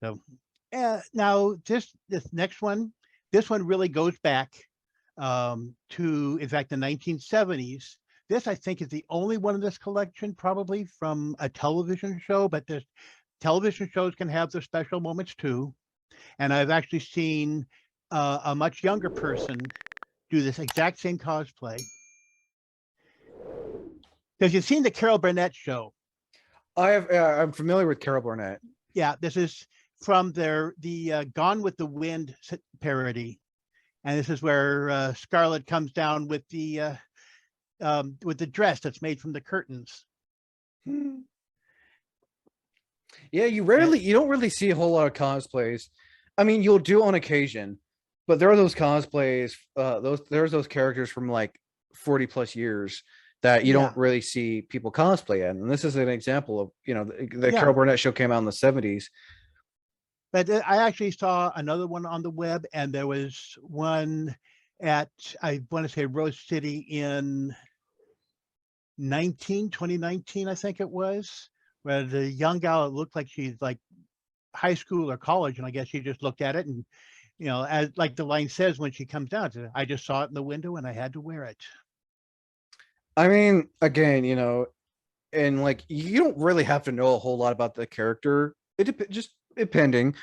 So now this next one, this one really goes back to, in fact, the 1970s. This, I think, is the only one in this collection, probably from a television show, but there's television shows can have their special moments too. And I've actually seen a much younger person do this exact same cosplay. Because you've seen the Carol Burnett show. I'm familiar with Carol Burnett. Yeah, this is from the Gone with the Wind parody, and this is where Scarlett comes down with the dress that's made from the curtains. Yeah, you don't really see a whole lot of cosplays. I mean, you'll do on occasion, but there are those cosplays, there's those characters from like 40 plus years that you don't really see people cosplay in. And this is an example of, the Carol Burnett show came out in the 70s. But I actually saw another one on the web, and there was one at, I want to say, Rose City in 2019, I think it was, where the young gal, it looked like she's like high school or college, and I guess she just looked at it and, as like the line says when she comes down, I just saw it in the window and I had to wear it. I mean, again, and like you don't really have to know a whole lot about the character. Just depending,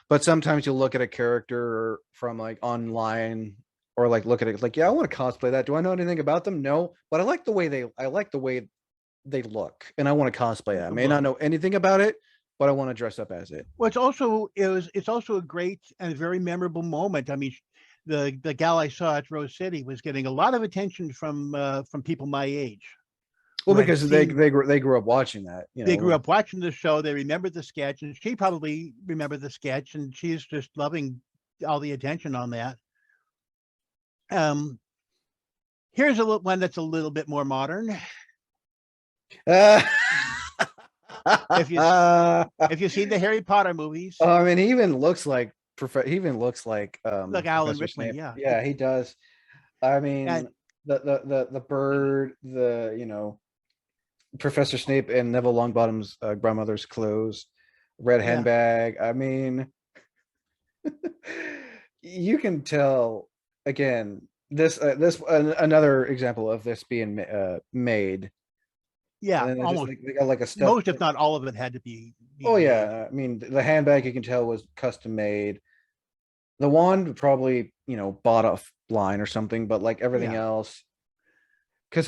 but sometimes you'll look at a character from like online or like look at it like, yeah, I want to cosplay that. Do I know anything about them? No, but I like the way they look, and I want to cosplay that. I may not know anything about it, but I want to dress up as it. Well, it's also a great and very memorable moment. I mean, the gal I saw at Rose City was getting a lot of attention from people my age. Well, because they grew up watching that. They grew up watching the show. They remembered the sketch, and she probably remembered the sketch, and she's just loving all the attention on that. Here's one that's a little bit more modern. If you've seen the Harry Potter movies, I mean, he even looks like like Alan Rickman. Yeah, he does. I mean, and the bird, Professor Snape and Neville Longbottom's grandmother's clothes, red handbag. I mean, you can tell. Again, this another example of this being made. Yeah, almost. They got like a stuff. Most, if not all of it, had to be. Yeah, I mean, the handbag you can tell was custom made. The wand probably bought offline or something, but like everything else, because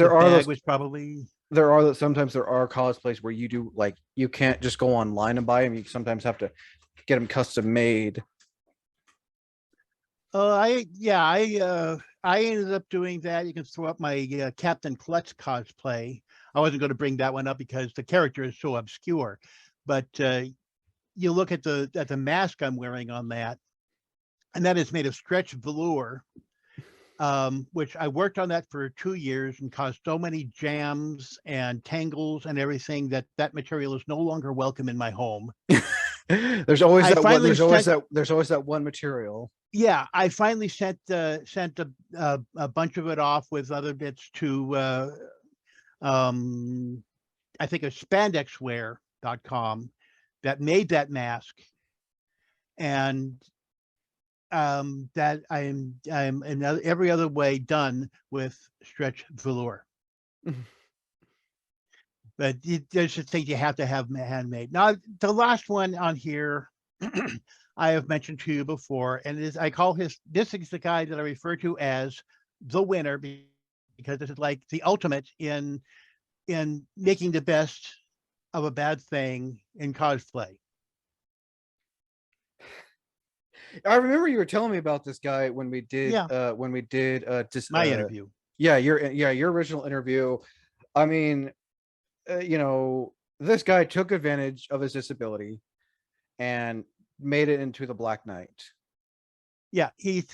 sometimes there are cosplays where you do like you can't just go online and buy them. You sometimes have to get them custom made. I ended up doing that. You can throw up my Captain Klutz cosplay. I wasn't going to bring that one up because the character is so obscure, but you look at the mask I'm wearing on that, and that is made of stretch velour, which I worked on that for 2 years and caused so many jams and tangles and everything that material is no longer welcome in my home. There's always that one material. Yeah, I finally sent a bunch of it off with other bits to I think it's spandexwear.com that made that mask, and that I'm in every other way done with stretch velour. But there's just things you have to have handmade. Now, the last one on here, I have mentioned to you before, and this is the guy that I refer to as the winner, because this is like the ultimate in making the best of a bad thing in cosplay. I remember you were telling me about this guy when we did my interview. Your original interview. I mean, this guy took advantage of his disability and made it into the Black Knight. Yeah, he's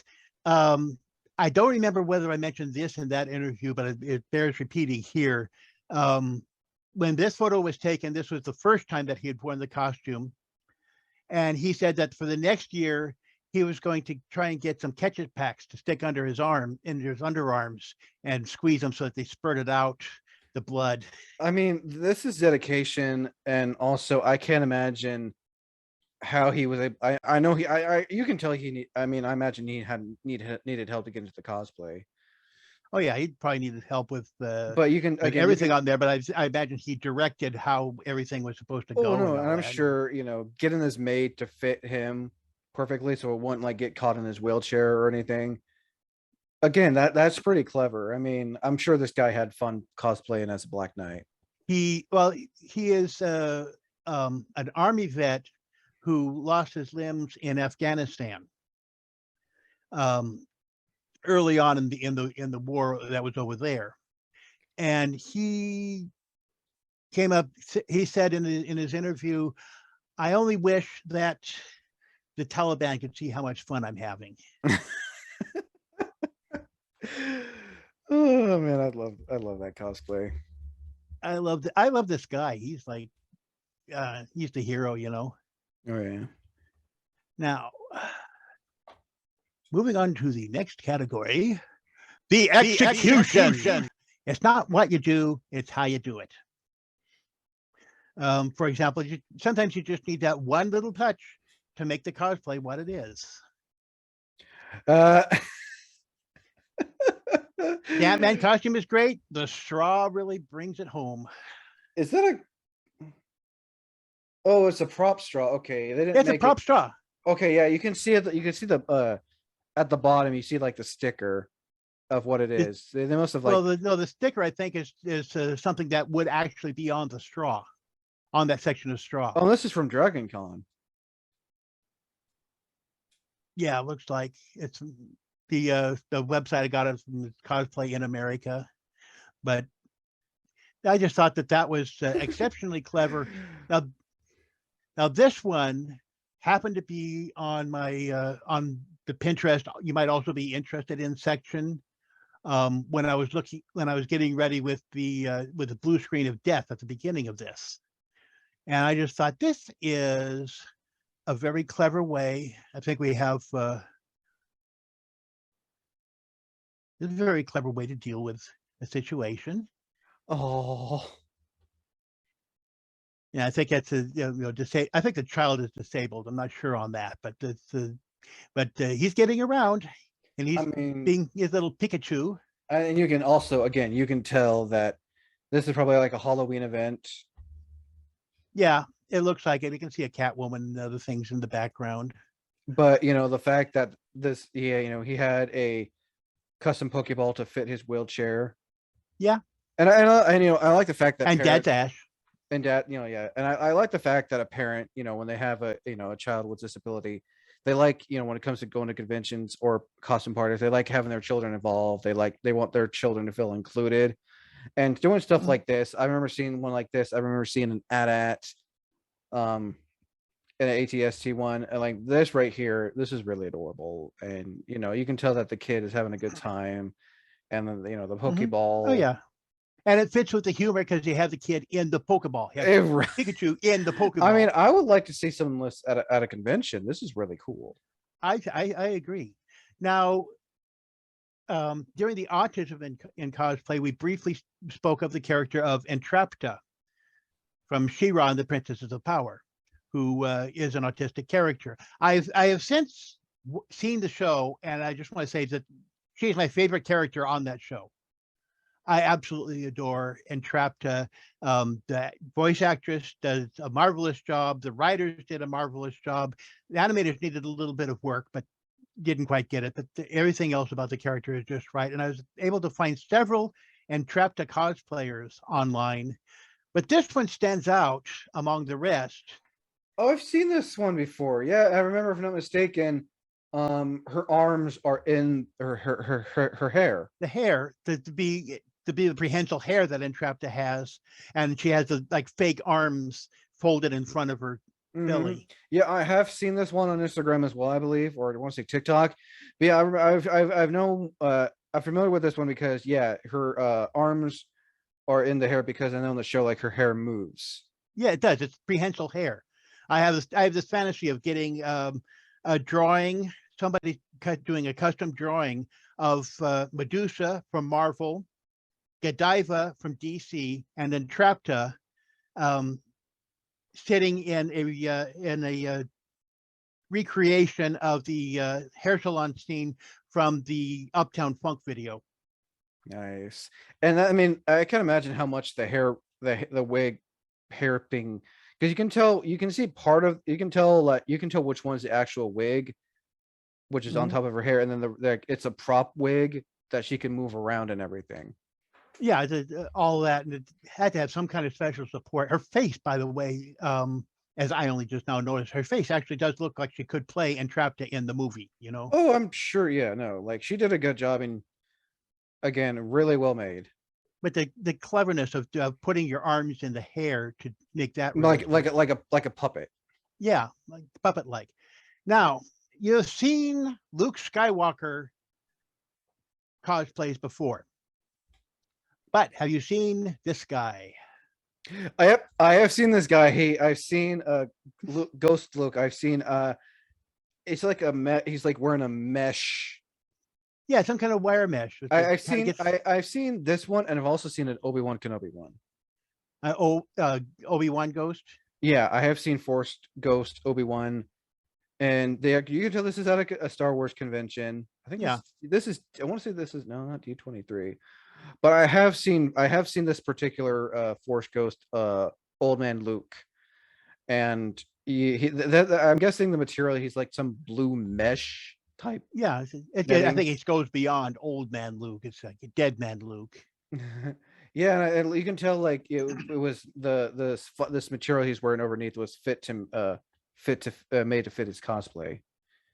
I don't remember whether I mentioned this in that interview, but it bears repeating here. When this photo was taken, this was the first time that he had worn the costume. And he said that for the next year, he was going to try and get some ketchup packs to stick under his underarms and squeeze them so that they spurted out the blood. I mean, this is dedication. And also, I can't imagine how he was able, I know I you can tell he need, I mean, I imagine he had needed help to get into the cosplay. Oh yeah, he probably needed help But you can, again, you everything can, on there. But I imagine he directed how everything was supposed to oh go no, and and all I'm that. sure, getting this made to fit him perfectly so it wouldn't like get caught in his wheelchair or anything. Again, that's pretty clever. I mean, I'm sure this guy had fun cosplaying as a Black Knight. He is an army vet who lost his limbs in Afghanistan um, early on in the war that was over there, and he came up. He said in his interview, "I only wish that the Taliban could see how much fun I'm having." Oh man, I love that cosplay. I love this guy. He's like he's the hero, you know. Oh yeah. Now, moving on to the next category, the execution. It's not what you do, it's how you do it. For example, sometimes you just need that one little touch to make the cosplay what it is. Uh, The Ant-Man costume is great. The straw really brings it home. is that a? Oh, it's a prop straw. Okay, they didn't It's a make it. prop straw. Okay, yeah, you can see it. You can see the at the bottom. You see like the sticker of what it The, is. They must have like. the sticker I think is something that would actually be on the straw, on that section of straw. Oh, this is from Dragon Con. Yeah, it looks like it's the website I got it from Cosplay in America, but I just thought that was exceptionally clever. Now, now this one happened to be on my on the Pinterest. You might also be interested in section when I was getting ready with the blue screen of death at the beginning of this, and I just thought this is a very clever way. I think we have. It's a very clever way to deal with a situation. Oh, Yeah, I think that's I think the child is disabled. I'm not sure on that, but he's getting around, and I he's mean, being his little Pikachu. and you can also, again, you can tell that this is probably like a Halloween event. Yeah, it looks like it. You can see a Catwoman and other things in the background. But the fact that this, yeah, he had a custom Pokeball to fit his wheelchair. Yeah, And I like the fact that and Dad's parents Ash. and dad, yeah, and I like the fact that a parent, when they have a a child with disability, they like, when it comes to going to conventions or costume parties, they like having their children involved. They want their children to feel included, and doing stuff like this. I remember seeing one like this. I remember seeing an AT-AT, an ATST one, and like this right here. This is really adorable, and you can tell that the kid is having a good time, and then the Oh Pokeball. yeah, and it fits with the humor because you have the kid in the Pokeball. You have It, Pikachu in the Pokeball. I mean, I would like to see some lists at a convention. This is really cool. I agree. Now, during the autism in cosplay, we briefly spoke of the character of Entrapta from She-Ra and the Princesses of Power, who is an autistic character. I have since seen the show, and I just want to say that she's my favorite character on that show. I absolutely adore Entrapta. The voice actress does a marvelous job. The writers did a marvelous job. The animators needed a little bit of work, but didn't quite get it. But everything else about the character is just right. And I was able to find several Entrapta cosplayers online, but this one stands out among the rest. Oh, I've seen this one before. Yeah, I remember, if I'm not mistaken, her arms are in her hair. The hair to be the prehensile hair that Entrapta has, and she has the like fake arms folded in front of her belly. Yeah, I have seen this one on Instagram as well, I believe, or I want to say TikTok. But yeah, I've known I'm familiar with this one because, yeah, her arms are in the hair, because I know in the show like her hair moves. Yeah, it does. It's prehensile hair. I have this fantasy of getting a drawing, somebody doing a custom drawing of Medusa from Marvel, Godiva from DC, and then Entrapta sitting in a recreation of the hair salon scene from the Uptown Funk video. Nice. And I mean, I can imagine how much the hair, the wig hair thing, because you can tell, you can see part of, you can tell, like, you can tell which one's the actual wig, which is on top of her hair, and then it's a prop wig that she can move around and everything. Yeah, all that, and it had to have some kind of special support. Her face, by the way, as I only just now noticed, her face actually does look like she could play Entrapta in the movie, you know? Oh, I'm sure. Yeah, no, like she did a good job, and again, really well made. But the cleverness of putting your arms in the hair to make that realistic. Like a puppet. Yeah, like puppet like. Now, you've seen Luke Skywalker cosplays before, but have you seen this guy? I have seen this guy. I've seen Ghost Luke. I've seen it's like he's like wearing a mesh. Yeah, some kind of wire mesh. I've seen this one, and I've also seen an Obi-Wan Kenobi one. Obi-Wan Ghost. Yeah, I have seen Forced Ghost Obi-Wan, and you can tell this is at a Star Wars convention. I think this is I want to say this is no, not D23, but I have seen this particular Force Ghost old man Luke, and I'm guessing the material, he's like some blue mesh type. Yeah, I think it goes beyond old man Luke. It's like a dead man Luke. Yeah, and you can tell like it was this material he's wearing underneath was made to fit his cosplay.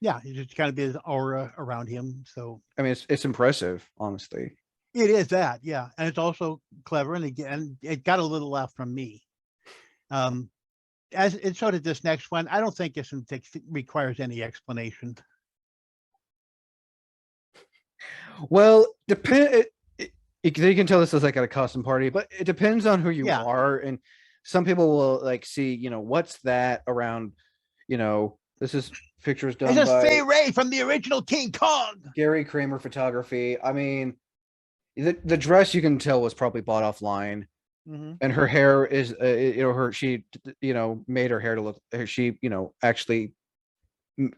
Yeah, it's just kind of his aura around him. So I mean, it's impressive, honestly. it is that, yeah, and it's also clever, and again, it got a little laugh from me. As it so did this next one. I don't think this requires any explanation. Well, you can tell this is like at a costume party, but it depends on who you are, and some people will like see, what's that around, this is pictures done by Fay Ray Ray from the original King Kong. Gary Kramer photography. I mean, the dress you can tell was probably bought offline, and her hair is, she made her hair to look. She actually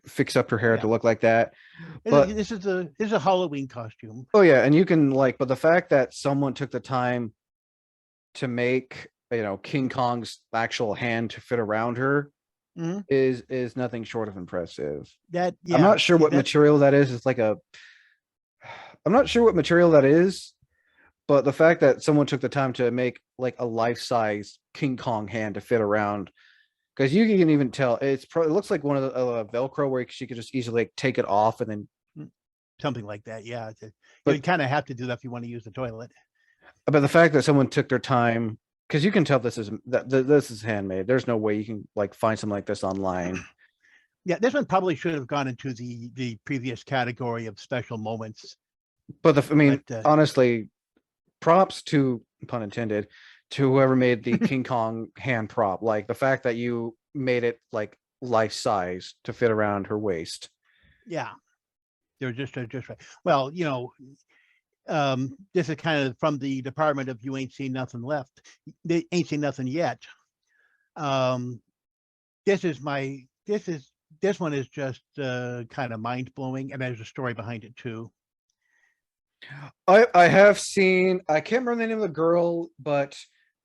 fix up her hair to look like that. But this is a Halloween costume. Oh yeah, and you can but the fact that someone took the time to make King Kong's actual hand to fit around her is nothing short of impressive. I'm not sure what material that is. It's like I'm not sure what material that is, but the fact that someone took the time to make like a life-size King Kong hand to fit around, because you can even tell it looks like one of the Velcro where she could just easily take it off and then something like that. Yeah, you kind of have to do that if you want to use the toilet. But the fact that someone took their time, because you can tell this is handmade. There's no way you can like find something like this online. Yeah, this one probably should have gone into the previous category of special moments. But honestly, props to, pun intended, to whoever made the King Kong hand prop. Like the fact that you made it like life size to fit around her waist. Yeah, they're just right. Well, this is kind of from the department of you ain't seen nothing left. They ain't seen nothing yet. This one is just kind of mind blowing, and there's a story behind it too. I have seen, I can't remember the name of the girl, but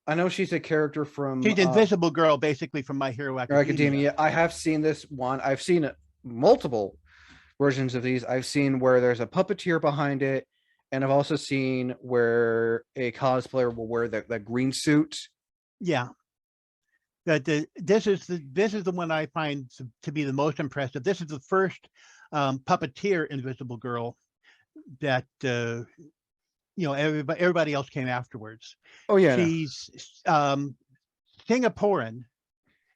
I know she's a character from. She's Invisible Girl, basically from My Hero Academia. I have seen this one. I've seen multiple versions of these. I've seen where there's a puppeteer behind it, and I've also seen where a cosplayer will wear the green suit. Yeah, this is the one I find to be the most impressive. This is the first puppeteer Invisible Girl that everybody else came afterwards. Oh yeah, she's Singaporean.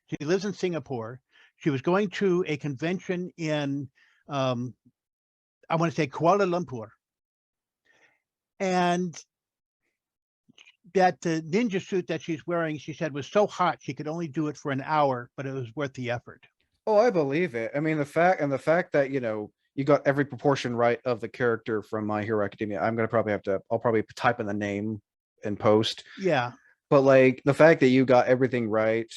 She lives in Singapore. She was going to a convention in I want to say Kuala Lumpur, and that the ninja suit that she's wearing, she said, was so hot she could only do it for an hour, but it was worth the effort. Oh, I believe it. I mean, the fact that you got every proportion right of the character from My Hero Academia. I'll probably type in the name and post. Yeah. But like the fact that you got everything right.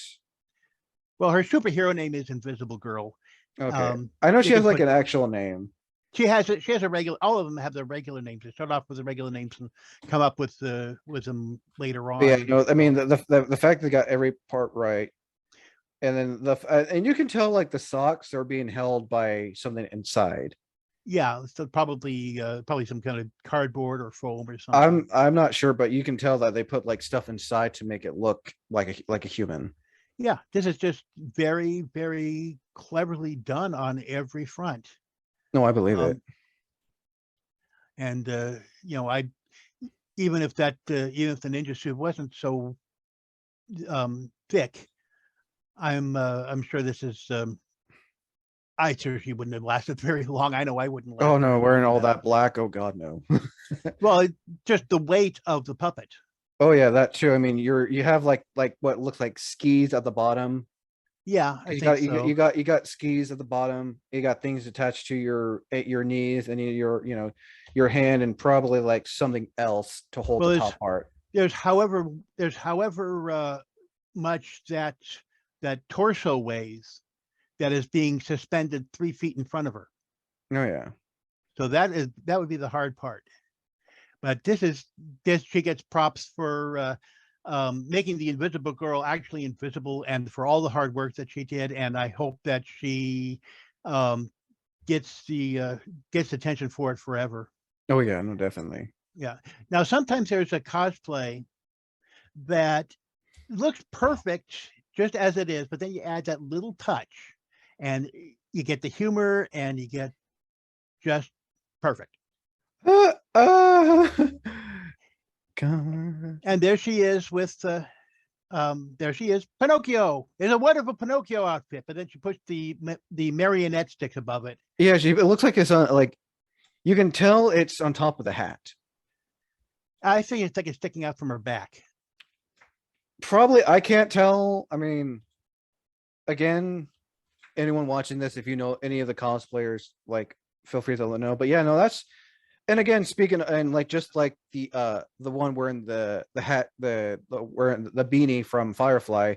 Well, her superhero name is Invisible Girl. Okay. I know You she has can like put an actual name. she has a regular. All of them have their regular names. They start off with the regular names and come up with them later But yeah, on. no, I So, mean the fact they got every part right, and then and you can tell like the socks are being held by something inside. yeah, so probably some kind of cardboard or foam or something. I'm not sure, but you can tell that they put like stuff inside to make it look like a human. Yeah, this is just very, very cleverly done on every front. No, I believe it. Um, and I even if even if the ninja suit wasn't so thick, I'm sure this is I seriously wouldn't have lasted very long. I know I wouldn't Oh last no, very long wearing in all that that outfit. black. Oh god, no. Well, just the weight of the puppet. Oh yeah, that too. I mean, you have like what looks like skis at the bottom. Yeah, I 'Cause think so. you got skis at the bottom. You got things attached to your at your knees and your hand and probably like something else to hold Well, the top part. there's however much that torso weighs that is being suspended 3 feet in front of her. Oh yeah. So that would be the hard part. But this she gets props for making the Invisible Girl actually invisible, and for all the hard work that she did. And I hope that she um, gets attention for it forever. Oh yeah, no, definitely. Yeah. Now sometimes there's a cosplay that looks perfect just as it is, but then you add that little touch, and you get the humor, and you get just perfect. Uh, uh, God. And there she is with there she is, Pinocchio. It's a wonderful Pinocchio outfit, but then she pushed the marionette sticks above it. Yeah, it looks like it's on like you can tell it's on top of the hat. I think it's like it's sticking out from her back. Probably I can't tell. I mean, again, anyone watching this, if you know any of the cosplayers, like feel free to let know. But yeah, no, that's and again, speaking and like just like the one wearing the hat, the wearing the beanie from Firefly.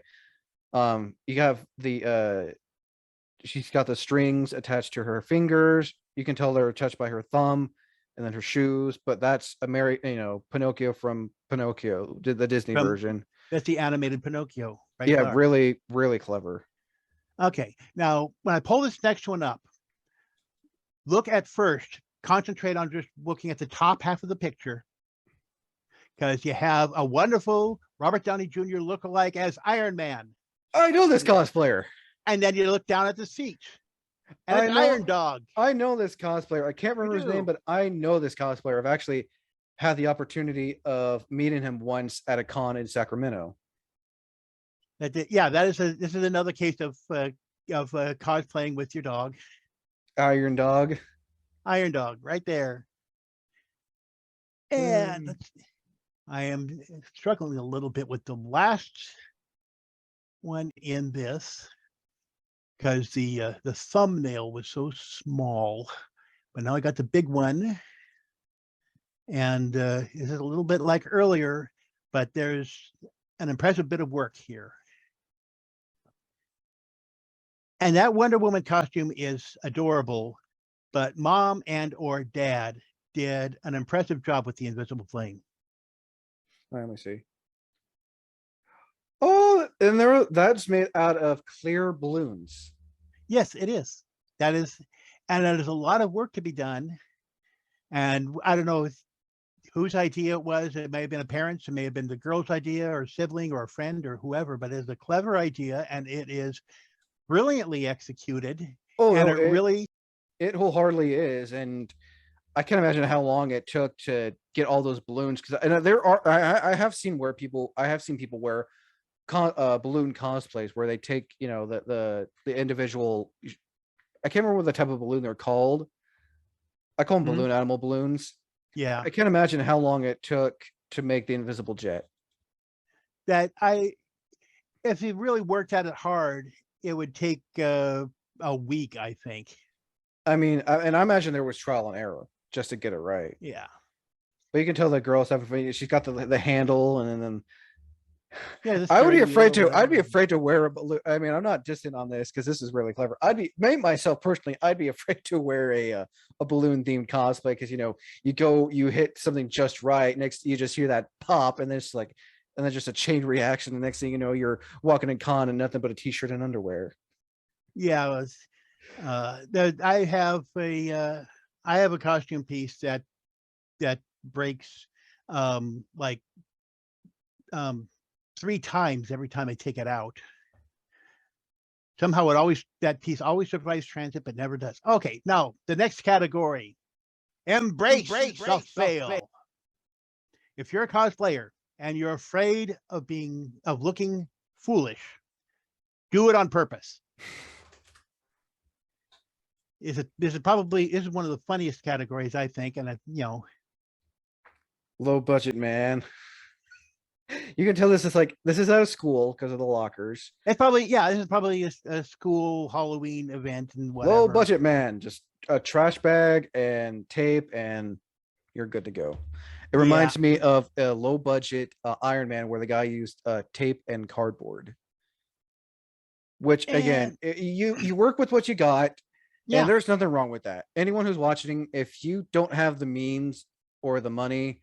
You have the she's got the strings attached to her fingers. You can tell they're attached by her thumb and then her shoes, but that's a Pinocchio from Pinocchio, did the Disney From version. That's the animated Pinocchio right Yeah, there. really, really clever. Okay, now when I pull this next one up, look at first, concentrate on just looking at the top half of the picture, because you have a wonderful Robert Downey Jr. lookalike as Iron Man. I know this cosplayer. And then you look down at the seat, and I it's Iron know Dog. I know this cosplayer. I can't You remember his name, do. but I know this cosplayer. I've actually had the opportunity of meeting him once at a con in Sacramento. Yeah, this is another case of cosplaying with your dog. Iron Dog. Iron Dog, right there. And I am struggling a little bit with the last one in this because the thumbnail was so small, but now I got the big one, and this is a little bit like earlier, but there's an impressive bit of work here. And that Wonder Woman costume is adorable, but mom and or dad did an impressive job with the invisible flame. Let me see. Oh, and that's made out of clear balloons. Yes, it is. That is, and there's a lot of work to be done. And I don't know whose idea it was. It may have been a parent's, it may have been the girl's idea, or a sibling, or a friend, or whoever. But it's a clever idea, and it is brilliantly executed. Oh And no, it really, it wholeheartedly is, and I can't imagine how long it took to get all those balloons. Because and there are I have seen people wear balloon cosplays where they take the individual. I can't remember what the type of balloon they're called. I call them Mhm. balloon animal balloons. Yeah, I can't imagine how long it took to make the invisible jet. that if you really worked at it hard, it would take a week, I think. I mean, and I imagine there was trial and error just to get it right. Yeah. But you can tell the girls have she's got the handle and then Yeah, the I would be steering afraid wheel, to. I'd whatever. be afraid to wear a balloon. I mean, I'm not dissing on this because this is really clever. Me myself personally, I'd be afraid to wear a balloon themed cosplay because you hit something just right. Next, you just hear that pop, and then it's like, and then just a chain reaction. The next thing you know, you're walking in con and nothing but a t-shirt and underwear. Yeah, it was, I have a costume piece that breaks like um 3 times every time I take it out. Somehow that piece always survives transit, but never does. Okay, now the next category: embrace the fail. If you're a cosplayer and you're afraid of looking foolish, do it on purpose. This is one of the funniest categories, I think, and Low budget, man. You can tell this is out of school because of the lockers. it's probably, yeah, this is probably a school Halloween event and Low whatever. budget, man. Just a trash bag and tape, and you're good to go. It Yeah, reminds me of a low budget Iron Man where the guy used tape and cardboard. Which again, and you work with what you got, and yeah, there's nothing wrong with that. Anyone who's watching, if you don't have the means or the money,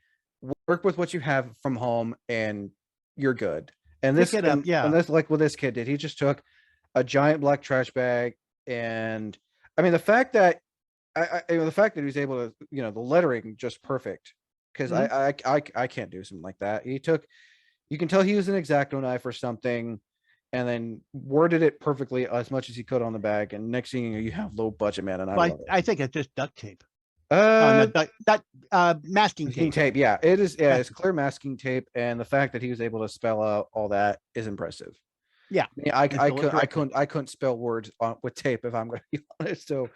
work with what you have from home, and you're good. And pick this it up. and Yeah, that's like what this kid did. He just took a giant black trash bag, and I mean the fact that the fact that he was able to, the lettering just perfect because mhm. I can't do something like that. You can tell he used an X-Acto knife or something, and then worded it perfectly as much as he could on the bag. And next thing you know, you have low budget, man, and I Well, love it. I think it's just duct tape. Uh, Not masking Masking tape. tape, yeah, it is. Yeah, it's Masking. clear masking tape, and the fact that he was able to spell out all that is impressive. Yeah, Yeah, and fill it correctly. I couldn't spell words with tape if I'm going to be honest. So,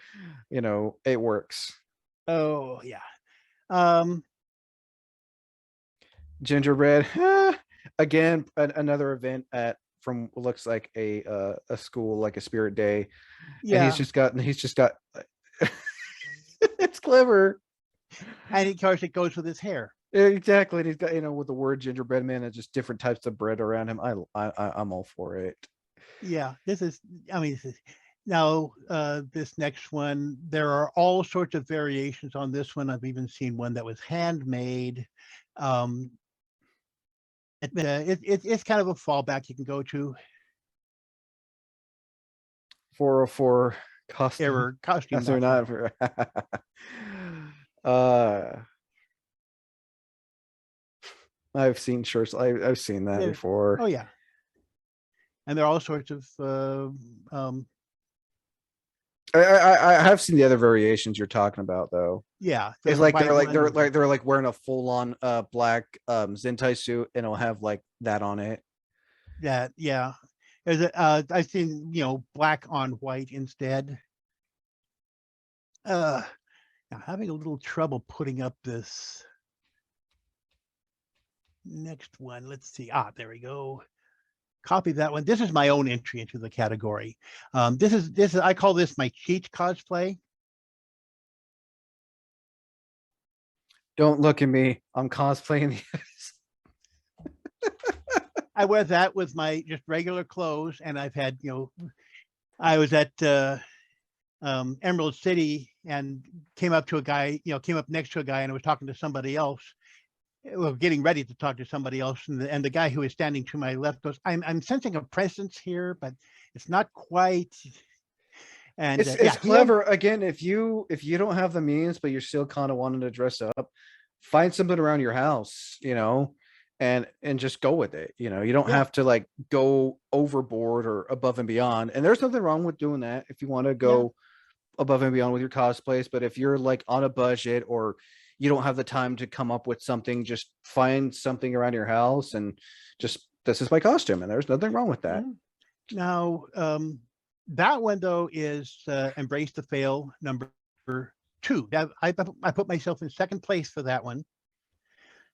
it works. Oh yeah. Um, Gingerbread, again, another event at from what looks like a school, like a spirit day, and yeah, he's just got it's clever. and of course it goes with his hair. Exactly. And he's got, with the word gingerbread man and just different types of bread around him. I'm all for it. Yeah, this is. I mean, now this next one. There are all sorts of variations on this one. I've even seen one that was handmade. Um, it's kind of a fallback you can go to. 404 costume. Error costume That's not knocker. for uh I've seen shirts. I've seen that Yeah. before. Oh yeah, and there are all sorts of I have seen the other variations you're talking about though. yeah. It's There's a like white one. they're like wearing a full on black Zentai suit, and it'll have like that on it. That yeah. There's I've seen black on white instead. Uh, Now having a little trouble putting up this next one. Let's see. There we go. Copy that one. This is my own entry into the category. This is I call this my cheat cosplay. Don't look at me. I'm cosplaying. I wear that with my just regular clothes, and I've had I was at Emerald City and came up next to a guy, and I was talking to somebody else. Well, getting ready to talk to somebody else, and the guy who is standing to my left goes, "I'm sensing a presence here, but it's not quite." And It's clever. Again, if you don't have the means, but you're still kind of wanting to dress up, find something around your house, and just go with it. You don't yeah, have to like go overboard or above and beyond. And there's nothing wrong with doing that if you want to yeah, go above and beyond with your cosplays. But if you're like on a budget or you don't have the time to come up with something, just find something around your house and just this is my costume, and there's nothing wrong with that. mhm. Now, that one though is Embrace the Fail number 2. I put myself in second place for that one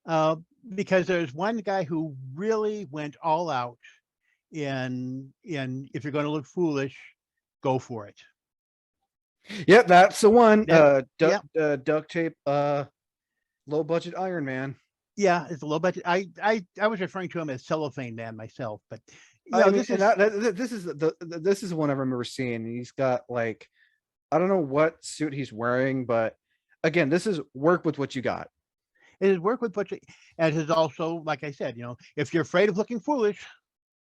uh, because there's one guy who really went all out in if you're going to look foolish, go for it. Yep, that's the one. That yeah, Duct tape, low budget Iron Man. Yeah, it's a low budget. I was referring to him as Cellophane Man myself, but I mean, this and is this is this is one I remember seeing. He's got like, I don't know what suit he's wearing, but again, this is work with what you got. it is work with budget, and it is also, like I said, if you're afraid of looking foolish,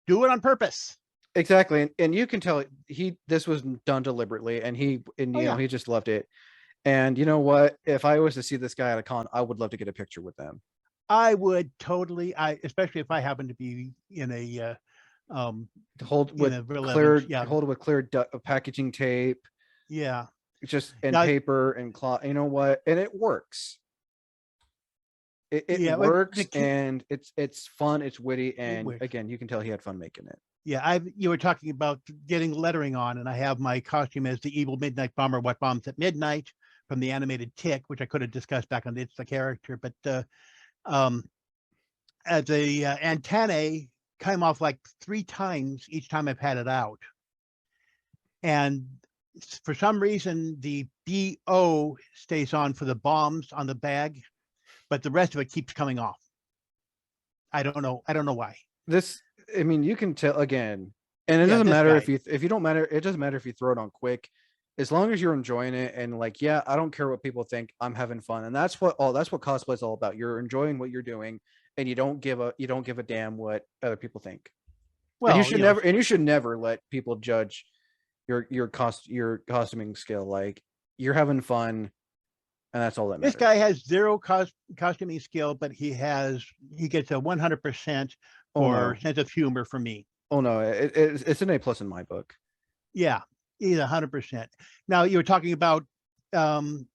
do it on purpose. Exactly, and you can tell this was done deliberately, and Oh yeah, he just loved it. And you know what? If I was to see this guy at a con, I would love to get a picture with them. I would totally. Especially if I happen to be um To hold in with a relevant. Yeah, clear packaging tape, yeah. just and Now, paper and cloth. You know what? And it works. It yeah, but the works, key. and it's fun, it's witty, It and works. again, you can tell he had fun making it. Yeah, you were talking about getting lettering on, and I have my costume as the evil midnight bomber. What bombs at midnight from the animated Tick, which I could have discussed back on It's the Character, but um, the antennae came off like 3 times each time I've had it out, and for some reason the BO stays on for the bombs on the bag, but the rest of it keeps coming off. I don't know. I don't know why. This, I mean, you can tell again, and it Yeah, doesn't this matter guy. if you don't matter. It doesn't matter if you throw it on quick, as long as you're enjoying it and like, yeah, I don't care what people think. I'm having fun, and that's what cosplay is all about. You're enjoying what you're doing, and you don't give a damn what other people think. And Well, you should never let people judge your costuming skill. Like, you're having fun, and that's all that this matters. guy has zero costuming skill, but he gets a 100% Oh for no, sense of humor for me. oh no, it's an A+ in my book. Yeah, he's 100%. Now you were talking about, um,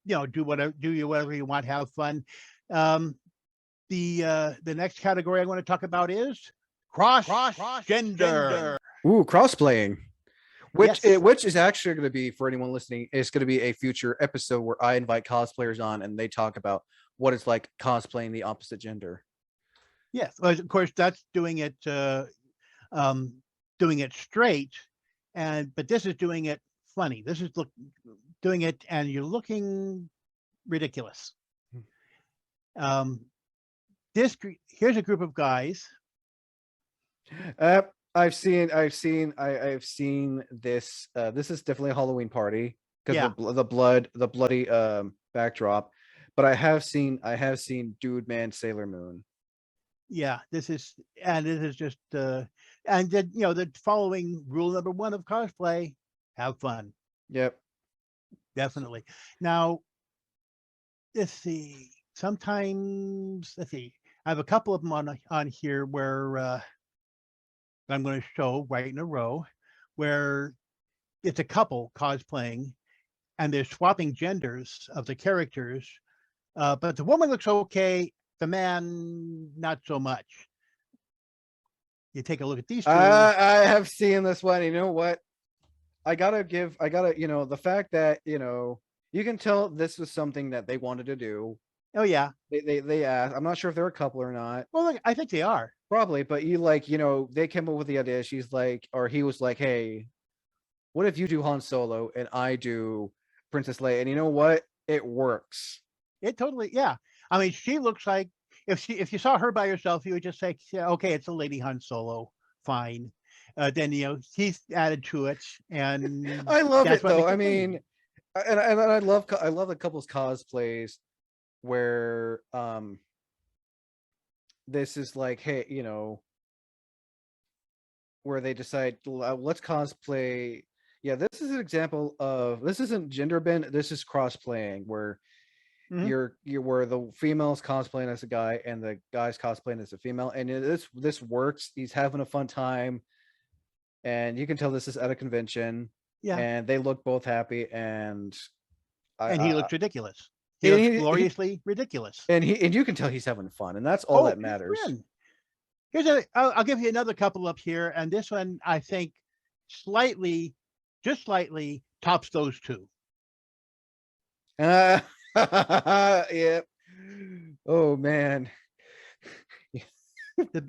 do you whatever you want, have fun. Um, the next category I want to talk about is cross gender. Ooh, cross-playing. Yes, Which is actually going to be, for anyone listening, it's going to be a future episode where I invite cosplayers on and they talk about what it's like cosplaying the opposite gender. yes. Well, of course, that's um, doing it straight, but this is doing it funny. This is doing it, and you're looking ridiculous. Um, here's a group of guys. Uh, I've seen this. This is definitely a Halloween party because Yeah, the bloody backdrop. But I have seen Dude Man Sailor Moon. yeah. This is just and then the following rule number one of cosplay: have fun. Yep. Definitely. Now, let's see. Sometimes let's see. I have a couple of them on here where I'm going to show right in a row, where it's a couple cosplaying and they're swapping genders of the characters, but the woman looks okay, the man not so much. You take a look at these two. I have seen this one. You know what? The fact that, you can tell this was something that they wanted to do. Oh yeah. They asked. I'm not sure if they're a couple or not. Well, look, I think they are. Probably, but they came up with the idea. She's like, or he was like, hey, what if you do Han Solo and I do Princess Leia? And you know what? It works. It totally, yeah. I mean, she looks like, if you saw her by herself, you would just say, yeah, okay, it's a Lady Han Solo, fine. Then he's added to it, and I love that's it what though. makes I it funny. mean, and I love the couples cosplays where this is like, hey, where they decide, let's cosplay. Yeah, this is an example of, this isn't gender bend, this is cross playing where Mhm. you're where the female's cosplaying as a guy and the guy's cosplaying as a female, and this works. He's having a fun time, and you can tell this is at a convention, Yeah, and they look both happy, and and he I looks ridiculous. He and looks gloriously ridiculous. and you can tell he's having fun, and that's all Oh, that he's a matters. grin. I'll give you another couple up here, and this one I think slightly, just slightly tops those two. Yep. Oh man.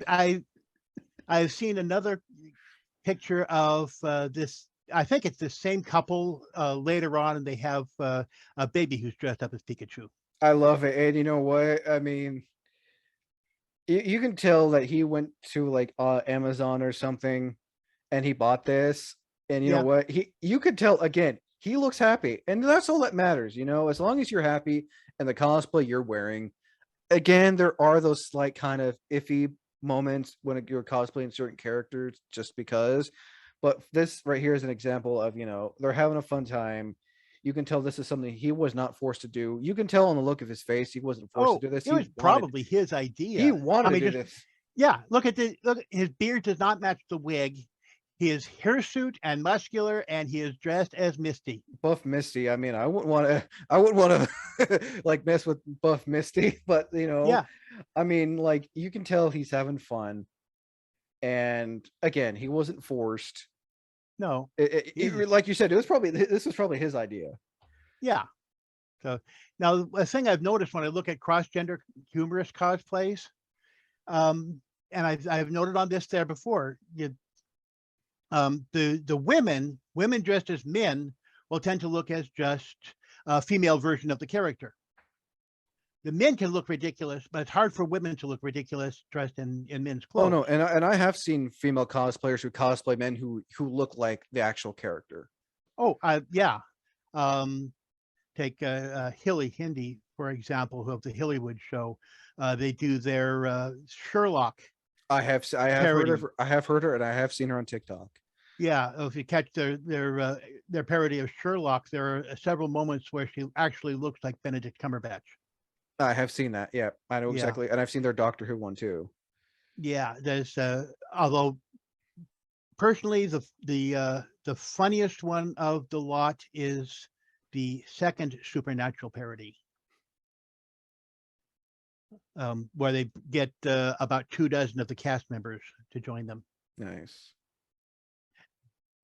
I've seen another picture of this. I think it's the same couple later on, and they have a baby who's dressed up as Pikachu. I love it. And you know what? I mean, you can tell that he went to like Amazon or something and he bought this. And you know Yeah. what? You could tell again, he looks happy. And that's all that matters, as long as you're happy and the cosplay you're wearing. Again, there are those slight kind of iffy moments when you're cosplaying certain characters just because. But this right here is an example of, they're having a fun time. You can tell this is something he was not forced to do. You can tell on the look of his face he wasn't forced to Oh, do this. it was probably his He idea. wanted I to mean, do just this. yeah. Look. His beard does not match the wig. He is hirsute and muscular, and he is dressed as Misty. Buff Misty. I mean, I wouldn't want to like mess with Buff Misty, but Yeah. I mean, like you can tell he's having fun. And again, he wasn't forced. No. Like you said, this was probably his idea. Yeah. So now the thing I've noticed when I look at cross-gender humorous cosplays, and I've noted on this there before, the women dressed as men will tend to look as just a female version of the character. The men can look ridiculous, but it's hard for women to look ridiculous dressed in men's Oh clothes. no, and I have seen female cosplayers who cosplay men who look like the actual character. Oh, yeah. Take Hilly Hindi, for example, who of the Hillywood show. They do their Sherlock I have heard parody. of her, I have heard her, and I have seen her on TikTok. Yeah, if you catch their parody of Sherlock, there are several moments where she actually looks like Benedict Cumberbatch. I have seen that. Yeah, I know Yeah, exactly, and I've seen their Doctor Who one too. yeah. There's although personally the funniest one of the lot is the second Supernatural parody, where they get about 24 of the cast members to join them. Nice.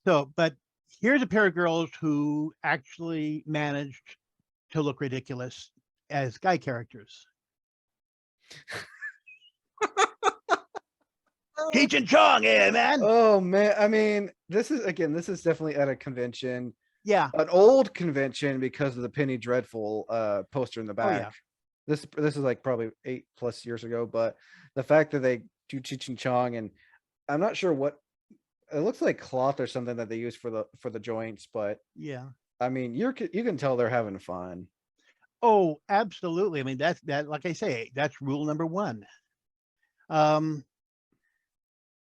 So, but here's a pair of girls who actually managed to look ridiculous as guy characters. Cheech and Chong, yeah, man. Oh man, I mean, this is definitely at a convention, Yeah. an old convention because of the Penny Dreadful poster in the Oh back. yeah. This is like probably 8+ years ago, but the fact that they do Cheech and Chong, and I'm not sure what it looks like, cloth or something that they use for the joints, but Yeah. I mean, you can tell they're having fun. Oh, absolutely. I mean, that's that. Like I say, that's rule number one.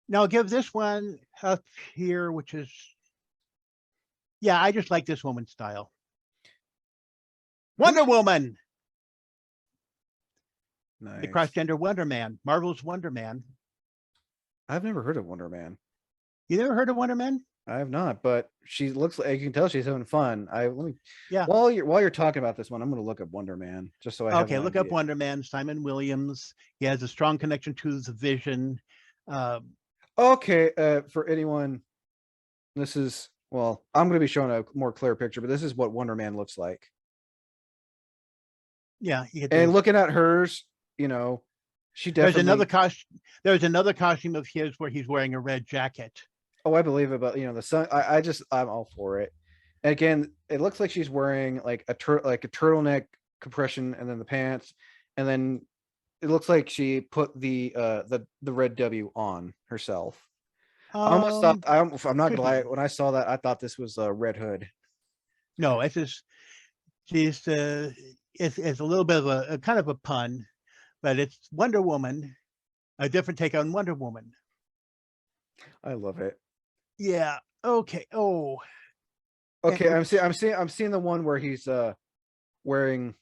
Now I'll give this one up here, which is, yeah, I just like this woman's style. Wonder Woman, Nice. the cross-gender Wonder Man, Marvel's Wonder Man. I've never heard of Wonder Man. You never heard of Wonder Man? I have not, but she looks like, you can tell she's having fun. Yeah. While you're talking about this one, I'm going to look up Wonder Man just so I have Okay, an look up idea. Wonder Man, Simon Williams. He has a strong connection to the Vision. Okay, for anyone, this is, well, I'm going to be showing a more clear picture, but this is what Wonder Man looks like. Yeah, And looking at hers, she definitely. There's another costume of his where he's wearing a red jacket. Oh, I believe it, but the sun. I'm all for it. And again, it looks like she's wearing like a turtleneck compression, and then the pants, and then it looks like she put the red W on herself. I almost thought, I'm not glad when I saw that. I thought this was Red Hood. No, it's just she's it's a little bit of a kind of a pun, but it's Wonder Woman, a different take on Wonder Woman. I love it. Yeah. Okay. Oh. Okay. I'm seeing the one where he's wearing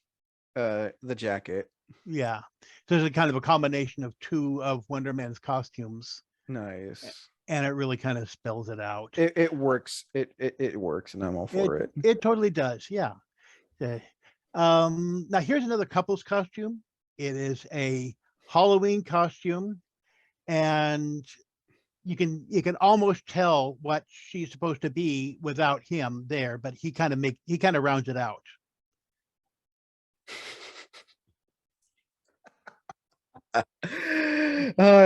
the jacket. Yeah. So there's a kind of a combination of two of Wonder Man's costumes. Nice. And it really kind of spells it out. It works. It works, and I'm all for it. It totally does. Yeah. Now here's another couple's costume. It is a Halloween costume, and you can almost tell what she's supposed to be without him there, but he kind of rounds it out.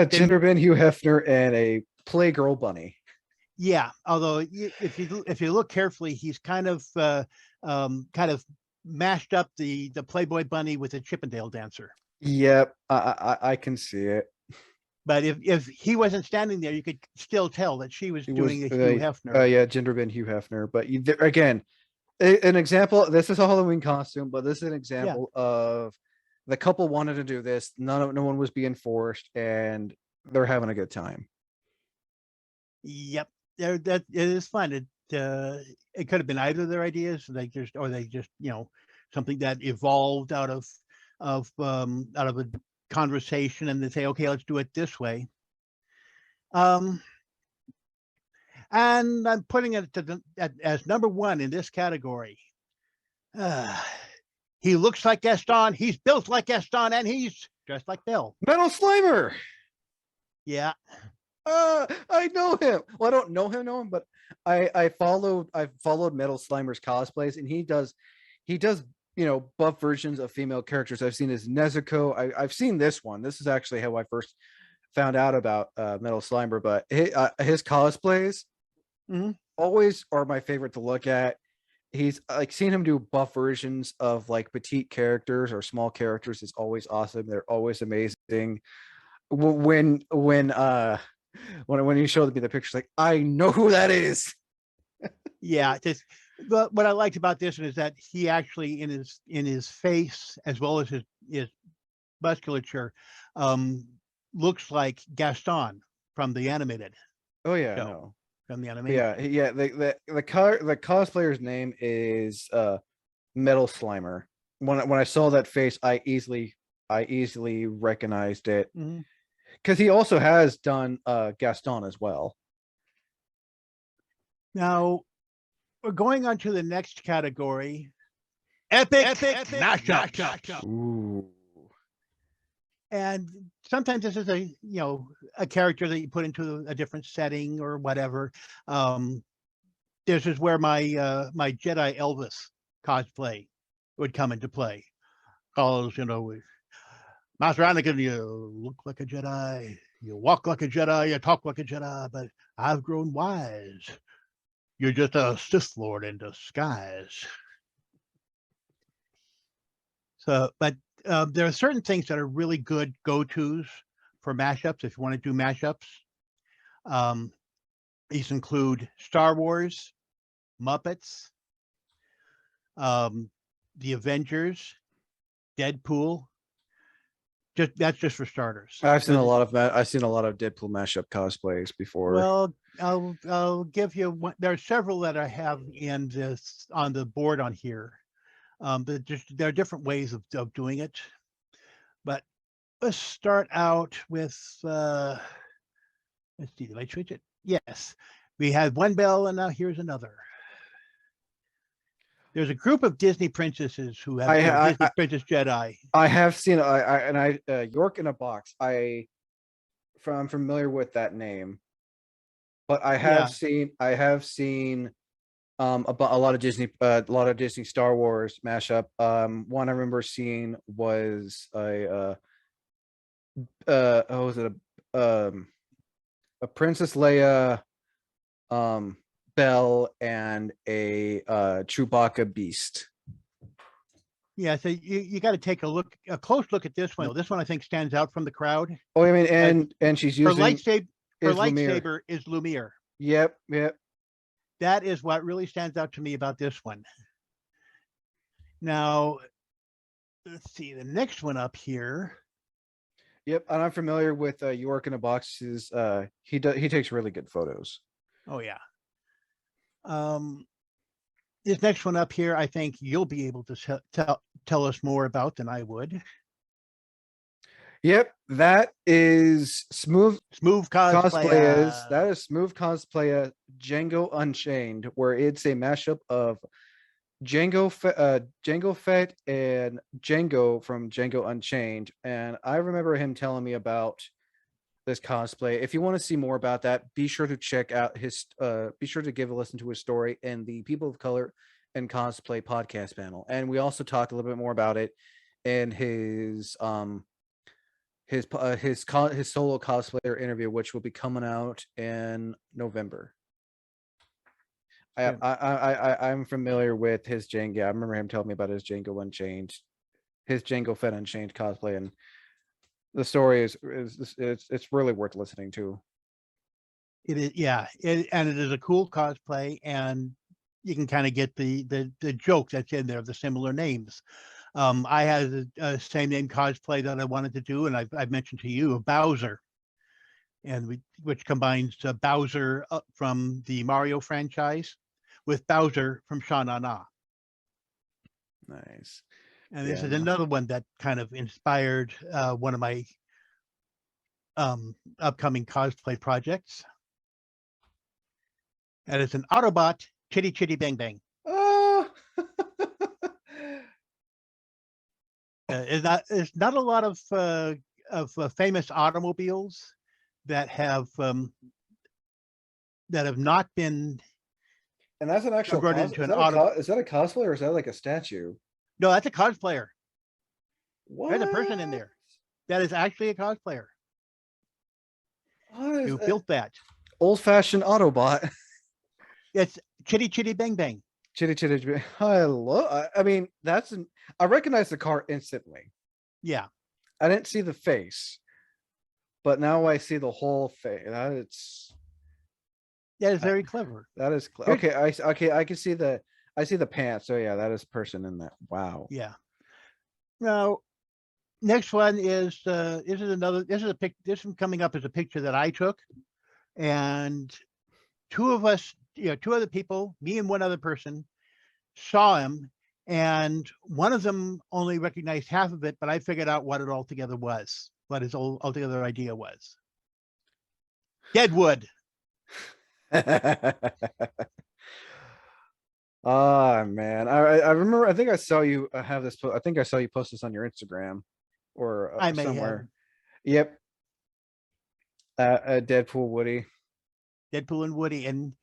Gender Ben, Hugh Hefner, and a Playgirl bunny. Yeah, although if you look carefully, he's kind of mashed up the Playboy bunny with a Chippendale dancer. Yep, I can see it. But if he wasn't standing there, you could still tell that she was It was doing a Hugh Hefner. yeah, gender bend Hugh Hefner. But again, an example. This is a Halloween costume, but this is an example of the couple wanted to do this. No one was being forced, and they're having a good time. Yep, that it is fun. It could have been either of their ideas. They just something that evolved out of a conversation, and they say, okay, let's do it this way. And I'm putting it as number one in this category. He looks like Gaston, he's built like Gaston, and he's dressed like Bill. Metal Slimer. Yeah. I know him. Well, I don't know him, but I've followed Metal Slimer's cosplays, and he does buff versions of female characters. I've seen his Nezuko. I've seen this one. This is actually how I first found out about Metal Slimer, but his cosplays always are my favorite to look at. He's like seeing him do buff versions of like petite characters or small characters is always awesome. They're always amazing. When you showed me the pictures, like, I know who that is. Yeah, but what I liked about this one is that he actually in his face as well as his musculature looks like Gaston from the animated. Oh yeah, show, no. From the animated. Yeah. The cosplayer's name is Metal Slimer. When I saw that face, I easily recognized it. Because he also has done Gaston as well. Now we're going on to the next category. Epic mashup. Ooh. And sometimes this is a character that you put into a different setting or whatever. This is where my Jedi Elvis cosplay would come into play. Because Master Anakin, you look like a Jedi, you walk like a Jedi, you talk like a Jedi, but I've grown wise. You're just a Sith Lord in disguise. So, but there are certain things that are really good go-tos for mashups if you want to do mashups. These include Star Wars, Muppets, the Avengers, Deadpool. That's just for starters. I've seen a lot of Deadpool mashup cosplays before. Well, I'll give you one. There are several that I have on the board on here. But there are different ways of doing it. But let's start out with let's see, did I switch it? Yes. We had one bell and now here's another. There's a group of Disney princesses who have Disney Princess Jedi. I have seen York in a Box. I'm familiar with that name, but I have seen a lot of Disney Star Wars mashup. One I remember seeing was a Princess Leia, Belle, and a Chewbacca Beast. Yeah, so you got to take a close look at this one. This one I think stands out from the crowd. Oh, I mean, and she's using her lightsaber is Lumiere. Yep. That is what really stands out to me about this one. Now, let's see the next one up here. Yep, and I'm familiar with York in a Box. He takes really good photos. Oh yeah. This next one up here, I think you'll be able to tell us more about than I would. Yep, that is Smooth Cosplay. That is Smooth Cosplay Django Unchained, where it's a mashup of Jango Fett and Django from Django Unchained. And I remember him telling me about this cosplay. If you want to see more about that, be sure to check out be sure to give a listen to his story in the People of Color and Cosplay podcast panel. And we also talked a little bit more about it in his solo cosplayer interview, which will be coming out in November. I'm familiar with his Django. I remember him telling me about his Django Unchained, his Django Fett Unchained cosplay, and the story is it's really worth listening to. It is, yeah, and it is a cool cosplay, and you can kind of get the joke that's in there, the similar names. I had a same name cosplay that I wanted to do, and I've mentioned to you Bowser, and which combines Bowser from the Mario franchise with Bowser from Sha Na Na. Nice. And this is another one that kind of inspired one of my upcoming cosplay projects. And it's an Autobot Chitty Chitty Bang Bang. Oh. It's not a lot of famous automobiles that have not been. And that's an actual into an is that a cosplay or is that like a statue? No, that's a cosplayer. What? There's a person in there that is actually a cosplayer who built that old-fashioned Autobot. It's Chitty Chitty Bang Bang. Chitty Chitty. I mean, I recognize the car instantly. Yeah. I didn't see the face, but now I see the whole face. That is very clever. That is okay. I can see I see the pants. So yeah, that is person in that. Wow. Yeah. Now, next one is this one coming up as a picture that I took, and two of us, two other people, me and one other person, saw him, and one of them only recognized half of it, but I figured out what it altogether was, what his altogether idea was. Deadwood. Oh man, I remember. I think I saw you have this. I think I saw you post this on your Instagram or I may somewhere. have. Yep. Deadpool Woody. Deadpool and Woody, and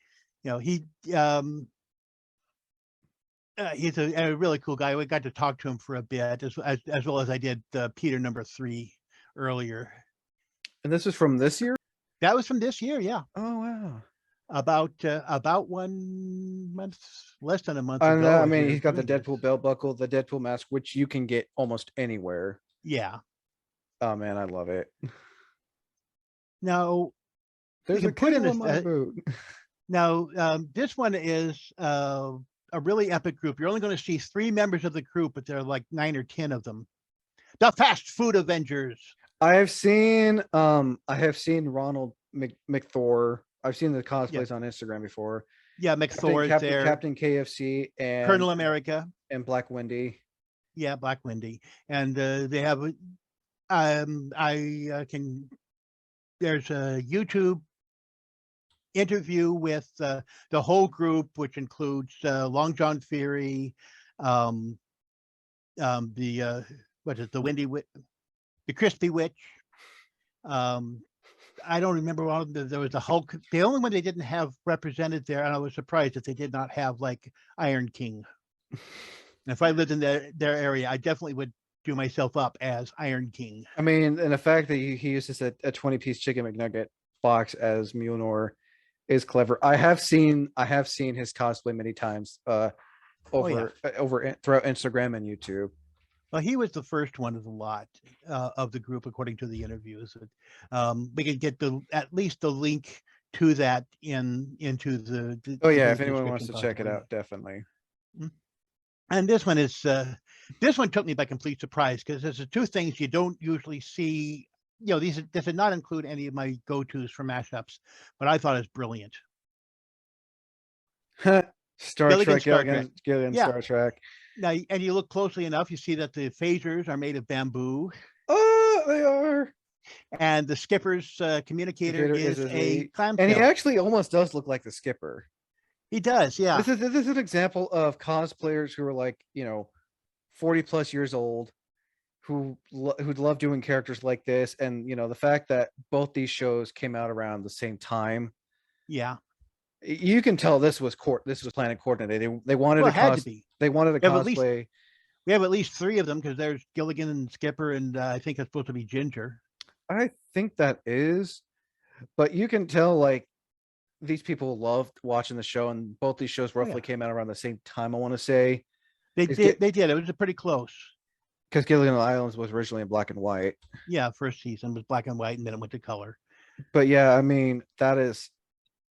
he's a really cool guy. We got to talk to him for a bit, as well as I did Peter #3 earlier. And this is from this year? That was from this year, yeah. Oh wow. About 1 month, less than a month ago. I mean, he's got the Deadpool belt buckle, the Deadpool mask, which you can get almost anywhere. Yeah. Oh man, I love it. Now, there's a kid in my boot. Now, this one is a really epic group. You're only going to see 3 members of the group, but there are like 9 or 10 of them. The Fast Food Avengers. I have seen Ronald McThor. I've seen the cosplays on Instagram before. Yeah, McThor is there. Captain KFC and Colonel America and Black Wendy. Yeah, Black Wendy, and they have. There's a YouTube interview with the whole group, which includes Long John Fury, the Crispy Witch. I don't remember all of them. There was the Hulk. The only one they didn't have represented there, and I was surprised that they did not have like Iron King. If I lived in their area, I definitely would do myself up as Iron King. I mean, and the fact that he uses a 20-piece chicken McNugget box as Mjolnir is clever. I have seen his cosplay many times over throughout Instagram and YouTube. Well, he was the first one of the lot of the group, according to the interviews. We can get at least the link to that into the. If anyone wants to check it out, definitely. And this one took me by complete surprise, because there's 2 things you don't usually see. This did not include any of my go-tos for mashups, but I thought it's brilliant. Star Trek. Star Trek. Now, and you look closely enough, you see that the phasers are made of bamboo. Oh, they are. And the skipper's communicator is a clam tail. And he actually almost does look like the skipper. He does, yeah. This is an example of cosplayers who are like 40 plus years old, who love doing characters like this, and the fact that both these shows came out around the same time. Yeah. You can tell this was planned and coordinated. They wanted They wanted a cosplay. We have at least 3 of them, because there's Gilligan and Skipper, and I think it's supposed to be Ginger. I think that is, but you can tell these people loved watching the show, and both these shows Oh, roughly yeah. came out around the same time. I want to say They Is did. They did. It was pretty close. because Gilligan Islands was originally in black and white. Yeah, first season was black and white, and then it went to color. But yeah, I mean that is,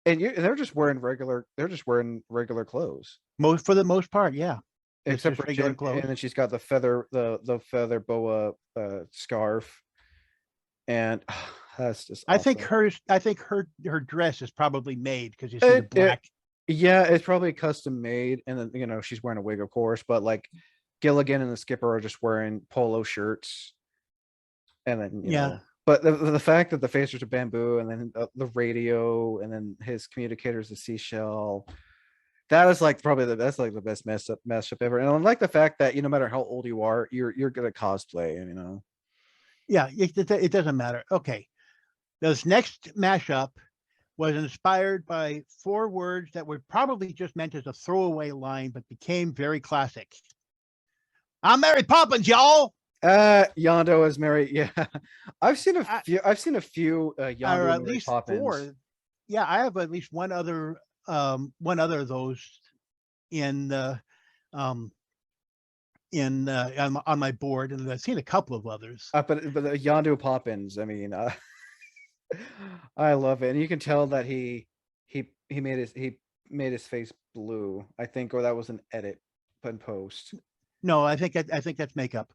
and they're just wearing regular. They're just wearing regular clothes, Most for the most part, yeah. It's except just for regular Jen, clothes. and then she's got the feather boa scarf, and that's just I think awesome. hers. I think her dress is probably made because you see the It, it black. yeah, it's probably custom made, and then she's wearing a wig, of course, but like Gilligan and the skipper are just wearing polo shirts, and then Yeah, but the fact that the phasers are bamboo, and then the radio, and then his communicator is a seashell. That is like probably that's like the best mashup ever. And I like the fact that no matter how old you are, you're good at cosplay. yeah. It doesn't matter. Okay, this next mashup was inspired by 4 words that were probably just meant as a throwaway line, but became very classic. I'm Mary Poppins, y'all. Yondo is Mary. Yeah, I've seen a I, few. I've seen a few or Yondo at and Mary least Poppins. 4. Yeah, I have at least one other of those in the um on my board, and I've seen a couple of others. But the Yondo Poppins. I mean, I love it, and you can tell that he made his face blue. I think, or that was an edit in post. No, I think that's makeup.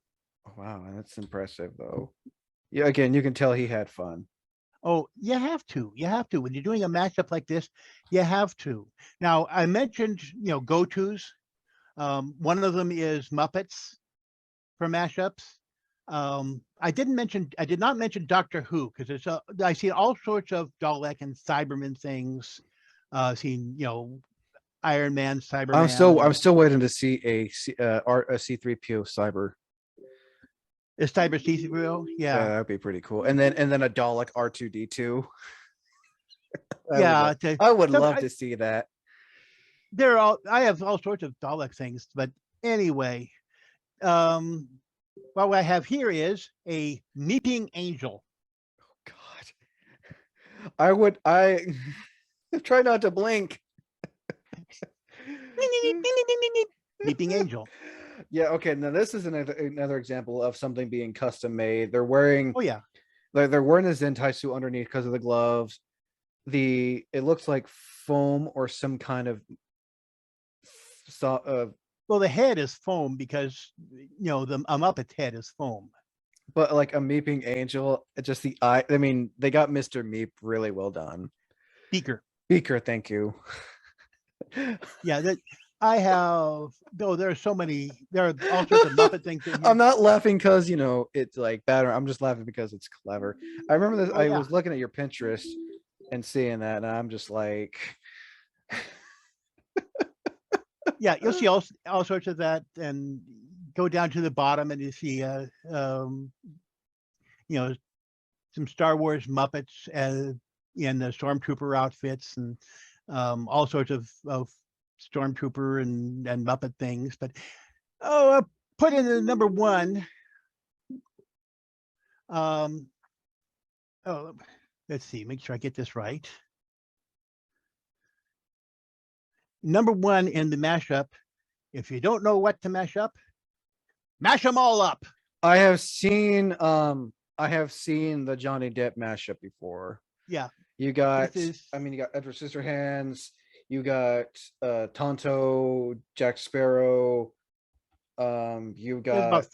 Oh, wow, that's impressive, though. Yeah, again, you can tell he had fun. Oh, you have to. You have to. When you're doing a matchup like this, you have to. Now, I mentioned, go-tos. One of them is Muppets for mashups. I did not mention Doctor Who because I see all sorts of Dalek and Cyberman things. Seen, Iron Man, Cyberman, I'm and still waiting to see a C3PO cyber. is Cyber C3PO. Yeah, Yeah, that'd be pretty cool. And then a Dalek R2D2. yeah. I would Some, love to see that. I have all sorts of Dalek things, but anyway, um, what I have here is a meeping angel. God, I try not to blink. Meeping angel. Yeah, okay. Now this is another example of something being custom made. They're wearing Oh yeah, they're wearing a Zentai suit underneath because of the gloves. It looks like foam or some kind of well the head is foam because the Muppet's head is foam. but like a meeping angel, just the eye. I mean, they got Mr. Meep really well done. Beaker, thank you. Yeah, that I have. Though there are so many. There are all sorts of Muppet things in here. I'm not laughing because it's like bad. I'm just laughing because it's clever. I remember this. Oh, I yeah. was looking at your Pinterest and seeing that, and I'm just like, Yeah, you'll see all sorts of that, and go down to the bottom, and you see some Star Wars Muppets in the Stormtrooper outfits, and all sorts of Stormtrooper and Muppet things. But put in the number 1. Let's see, make sure I get this right. Number 1 in the mashup. If you don't know what to mash up, mash them all up. I have seen the Johnny Depp mashup before. Yeah. You got you got Edward Scissorhands, you got Tonto, Jack Sparrow. You got There's about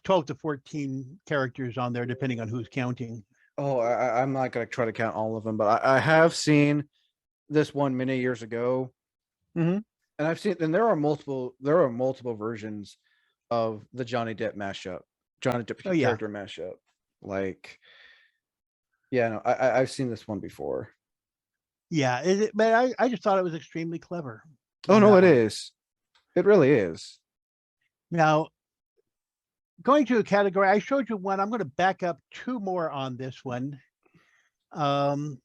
12 to 14 characters on there, depending on who's counting. Oh, I'm not gonna try to count all of them, but I have seen this one many years ago. Mm-hmm. And I've seen, and there are multiple versions of the Johnny Depp mashup, Johnny Depp character mashup. Like, yeah, no, I've seen this one before. Yeah, but I just thought it was extremely clever. Oh no, it is. It really is. Now, going to a category, I showed you one. I'm going to back up 2 more on this one, because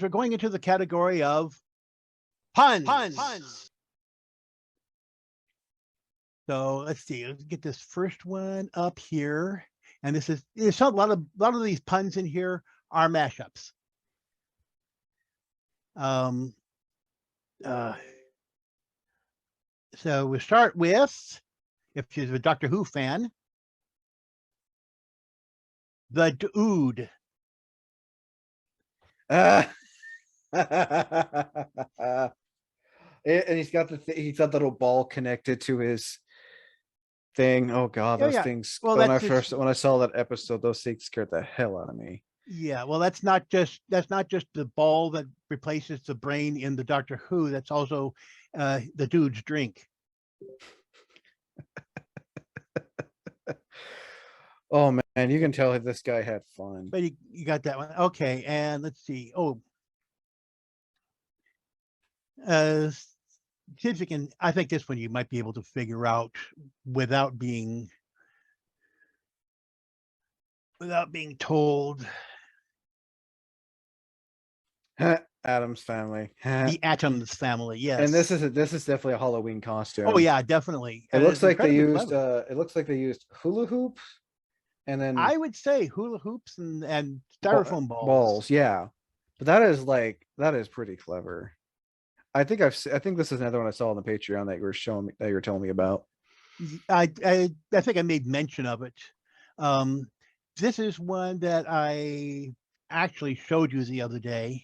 we're going into the category of puns. So let's see. Let's get this first one up here, and there's a lot of these puns in here are mashups. Um, uh, so we start with, if she's a Doctor Who fan, the Dude. And he's got he's got the little ball connected to his thing. Oh god, Oh those yeah. things. Well, When that's I saw that episode, those things scared the hell out of me. yeah. Well, that's not just the ball that replaces the brain in the Doctor Who. That's also the Dude's drink. Oh man, you can tell this guy had fun. But you got that one. Okay, and let's see. Oh, uh, see if you can. I think this one you might be able to figure out without being told. Adam's family. The Atom's family. And Yes. this is definitely a Halloween Oh costume. yeah, definitely. It And looks it's like they incredibly used clever. it looks like they used hula hoops and then I would say hula hoops and styrofoam balls. balls. Yeah, but that is pretty clever. I think this is another one I saw on the Patreon that you were showing me, that you were telling me about. I think I made mention of it. Um, this is one that I actually showed you the other day.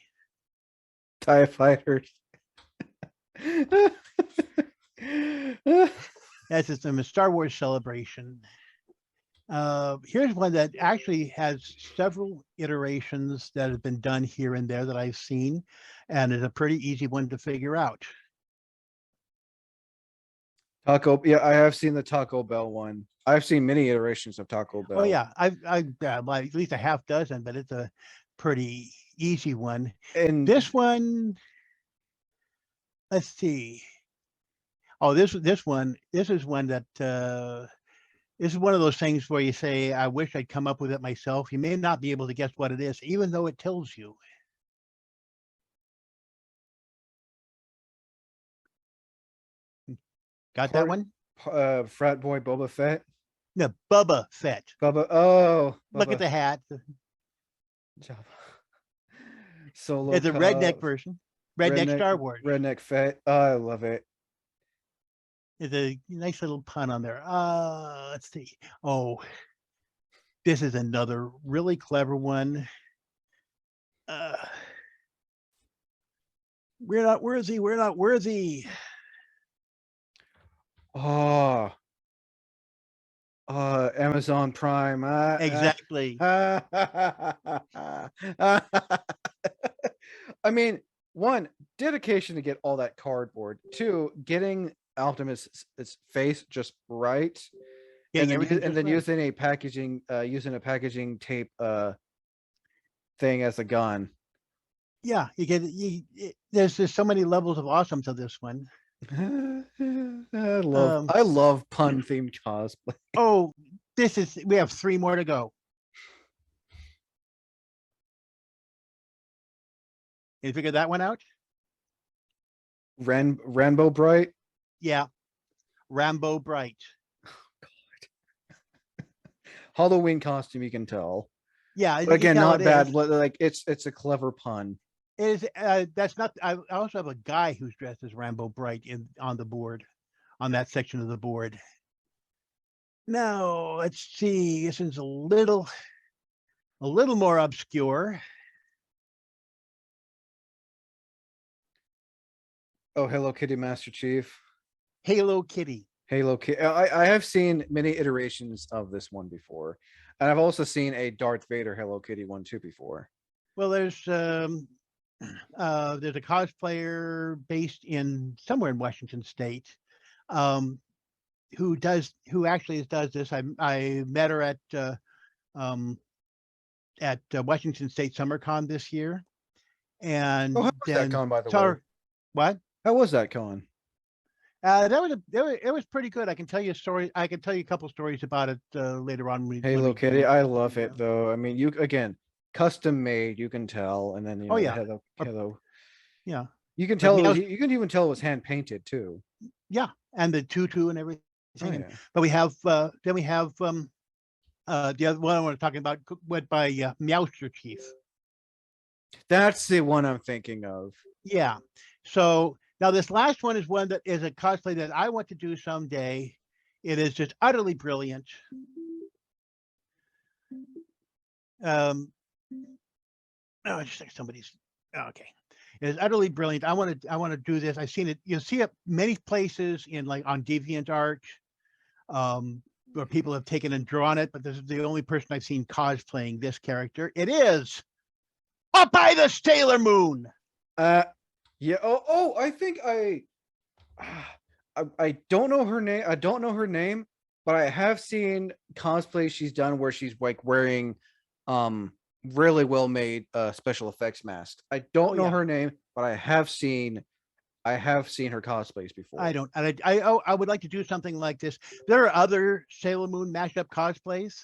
TIE fighters. That's just a Star Wars Celebration. Here's one that actually has several iterations that have been done here and there that I've seen, and is a pretty easy one to figure out. Taco, yeah, I have seen the Taco Bell one. I've seen many iterations of Taco Bell. Oh yeah, like at least a half dozen, but it's a pretty easy one. And This one, let's see. Oh, this is one that this is one of those things where you say, "I wish I'd come up with it myself." You may not be able to guess what it is, even though it tells you. Got that one? frat boy Boba Fett. No, Bubba Fett. Bubba. Oh, Look at Bubba. the hat. Jabba. Solo It's a redneck Cup. version. Redneck Star Wars. Redneck Fett. Oh, I love it. It's a nice little pun on there. Let's see. Oh, this is another really clever one. Uh, we're not worthy. We're not worthy. Oh, Amazon Prime. Exactly. I mean, one, dedication to get all that cardboard. Two, getting Optimus' face just right. Getting And everything just then right. using a packaging tape thing as a gun. Yeah, there's just so many levels of awesome to this one. I love pun themed cosplay. Oh, we have 3 more to go. You figure that one out? Rainbow Bright. Yeah, Rambo Bright. Halloween costume, you can tell. Yeah, But again, not bad. Is. Like it's a clever pun. It is that's not. I also have a guy who's dressed as Rambo Bright on the board, on that section of the board. Now let's see. This is a little more obscure. Oh, Hello Kitty Master Chief. Halo Kitty. Halo Kitty. I have seen many iterations of this one before, and I've also seen a Darth Vader Hello Kitty one too before. Well, there's a cosplayer based in somewhere in Washington State, who actually does this. I met her at Washington State SummerCon this year, and Oh, how was that con, by the way? What? How was that con? It was pretty good. I can tell you a story. I can tell you a couple stories about it later on. Halo Kitty, I love it though. I mean, you again, custom made, you can tell, and then Oh yeah, Hello. Yeah, You can tell. You can even tell it was hand painted too. Yeah, and the tutu and everything. Oh, yeah. But we have the other one I want to talk about went by Meowster Chief. That's the one I'm thinking of. Yeah. So now this last one is one that is a cosplay that I want to do someday. It is just utterly brilliant. Um, oh, I just think somebody's okay. It is utterly brilliant. I want to do this. I've seen it. You'll see it many places in like on DeviantArt, where people have taken and drawn it, but this is the only person I've seen cosplaying this character. It is Popeye the Sailor Moon. Yeah. I think I don't know her name. I don't know her name, but I have seen cosplay she's done where she's like wearing really well made special effects mask. I don't know her name, but I have seen her cosplays before. I don't. And I would like to do something like this. There are other Sailor Moon mashup cosplays.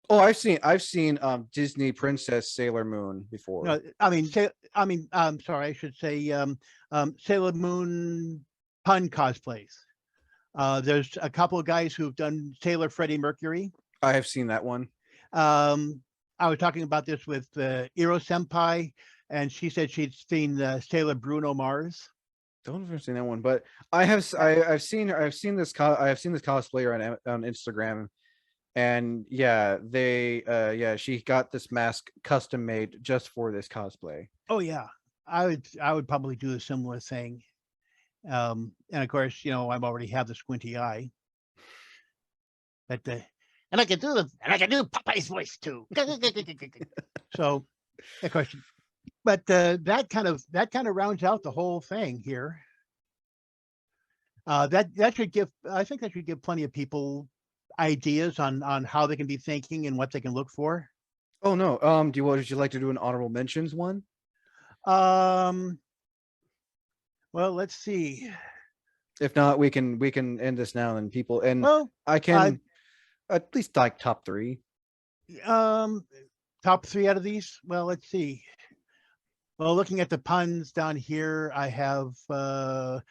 Oh, I've seen Disney Princess Sailor Moon before. No, I'm sorry, I should say Sailor Moon pun cosplays. There's a couple of guys who've done Sailor Freddie Mercury. I have seen that one. I was talking about this with Iro Senpai, and she said she'd seen Sailor Bruno Mars. Don't know if I've seen that one, but I've seen this cosplayer on Instagram, and yeah, she got this mask custom made just for this cosplay. Oh yeah, I would probably do a similar thing. And of course, I already have the squinty eye, but and I can do Popeye's voice too. So, of course, but that kind of rounds out the whole thing here. That should give, I think that should give plenty of people ideas on how they can be thinking and what they can look for. Oh no, would you like to do an honorable mentions one? Well, let's see. If not, we can end this now, and people and Well, I can at least like top 3. Top 3 out of these. Well, let's see. Well, looking at the puns down here, I have the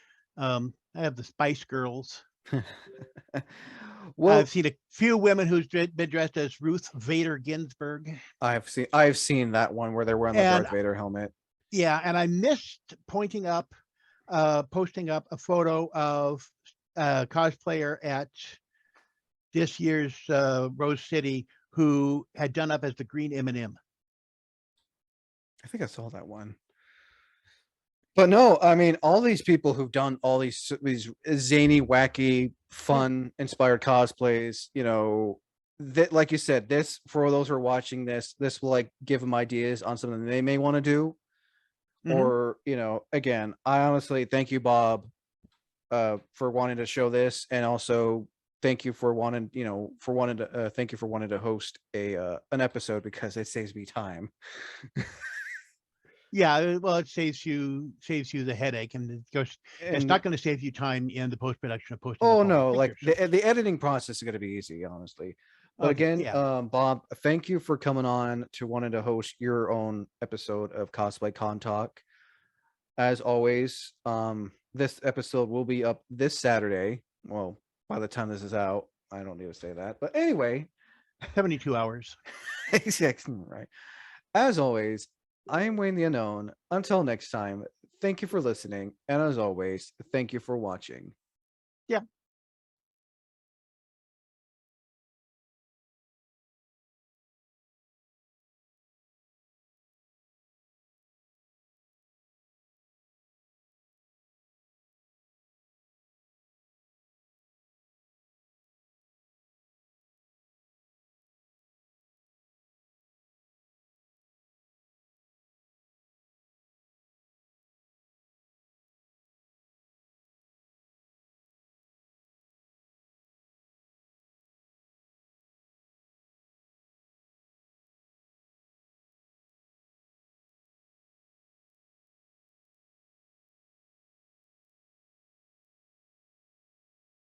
Spice Girls. Well, I've seen a few women who's been dressed as Ruth Bader Ginsburg. I've seen that one where they're wearing the Darth Vader helmet. Yeah, and I missed posting up a photo of a cosplayer at this year's Rose City who had done up as the Green M&M. I think I saw that one. But no, I mean, all these people who've done all these zany, wacky, fun, inspired cosplays, that, like you said, this, for those who are watching this will like give them ideas on something they may want to do. Mm-hmm. Or, again, I honestly thank you, Bob, for wanting to show this, and also thank you for wanting to host an episode, because it saves me time. Yeah, well, it saves you the headache, and it's not going to save you time in the post-production of posting. Oh no, like the editing process is going to be easy, honestly. But again, Bob, thank you for coming on to wanting to host your own episode of Cosplay Con Talk. As always, this episode will be up this Saturday. Well, by the time this is out, I don't need to say that. But anyway, 72 hours. Exactly right. As always, I am Wayne the Unknown. Until next time, thank you for listening. And as always, thank you for watching. Yeah.